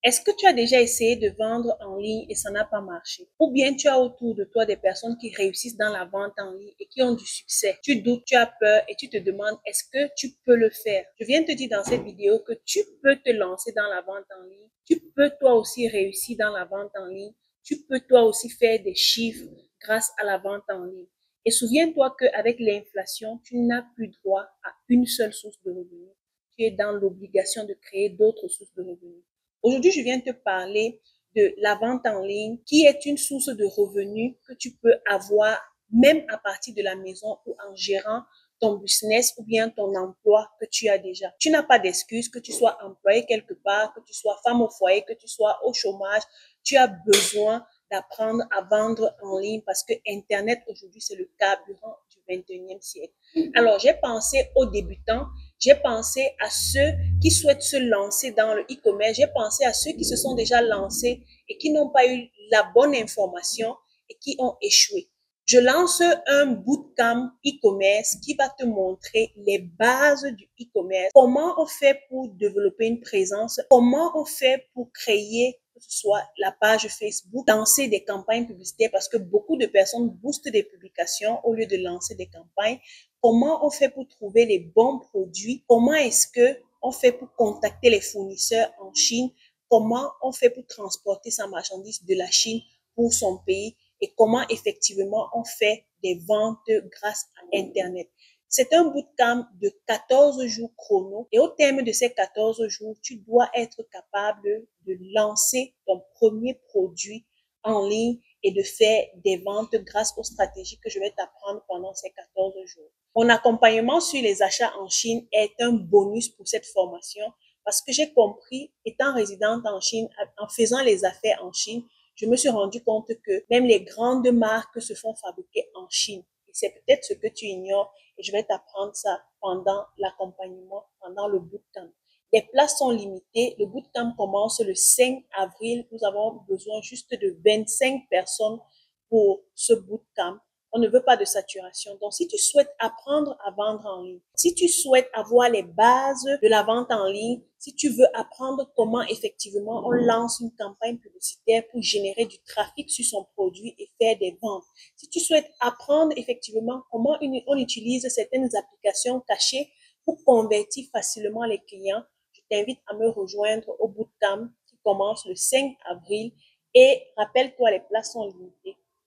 Est-ce que tu as déjà essayé de vendre en ligne et ça n'a pas marché? Ou bien tu as autour de toi des personnes qui réussissent dans la vente en ligne et qui ont du succès. Tu doutes, tu as peur et tu te demandes est-ce que tu peux le faire? Je viens te dire dans cette vidéo que tu peux te lancer dans la vente en ligne. Tu peux toi aussi réussir dans la vente en ligne. Tu peux toi aussi faire des chiffres grâce à la vente en ligne. Et souviens-toi qu'avec l'inflation, tu n'as plus droit à une seule source de revenus. Tu es dans l'obligation de créer d'autres sources de revenus. Aujourd'hui, je viens te parler de la vente en ligne qui est une source de revenus que tu peux avoir même à partir de la maison ou en gérant ton business ou bien ton emploi que tu as déjà. Tu n'as pas d'excuse que tu sois employé quelque part, que tu sois femme au foyer, que tu sois au chômage. Tu as besoin d'apprendre à vendre en ligne parce que Internet aujourd'hui, c'est le carburant du 21e siècle. Alors, j'ai pensé aux débutants, j'ai pensé à ceux qui souhaitent se lancer dans le e-commerce, j'ai pensé à ceux qui se sont déjà lancés et qui n'ont pas eu la bonne information et qui ont échoué. Je lance un bootcamp e-commerce qui va te montrer les bases du e-commerce, comment on fait pour développer une présence, comment on fait pour créer que ce soit la page Facebook, lancer des campagnes publicitaires parce que beaucoup de personnes boostent des publications au lieu de lancer des campagnes. Comment on fait pour trouver les bons produits? Comment est-ce que on fait pour contacter les fournisseurs en Chine? Comment on fait pour transporter sa marchandise de la Chine pour son pays? Et comment effectivement on fait des ventes grâce à Internet. C'est un bootcamp de 14 jours chrono et au terme de ces 14 jours, tu dois être capable de lancer ton premier produit en ligne et de faire des ventes grâce aux stratégies que je vais t'apprendre pendant ces 14 jours. Mon accompagnement sur les achats en Chine est un bonus pour cette formation parce que j'ai compris, étant résidente en Chine, en faisant les affaires en Chine, je me suis rendu compte que même les grandes marques se font fabriquer en Chine. Et c'est peut-être ce que tu ignores et je vais t'apprendre ça pendant l'accompagnement, pendant le bootcamp. Les places sont limitées. Le bootcamp commence le 5 avril. Nous avons besoin juste de 25 personnes pour ce bootcamp. On ne veut pas de saturation. Donc, si tu souhaites apprendre à vendre en ligne, si tu souhaites avoir les bases de la vente en ligne, si tu veux apprendre comment effectivement on lance une campagne publicitaire pour générer du trafic sur son produit et faire des ventes, si tu souhaites apprendre effectivement comment on utilise certaines applications cachées pour convertir facilement les clients, je t'invite à me rejoindre au bootcamp qui commence le 5 avril et rappelle-toi, les places sont limitées.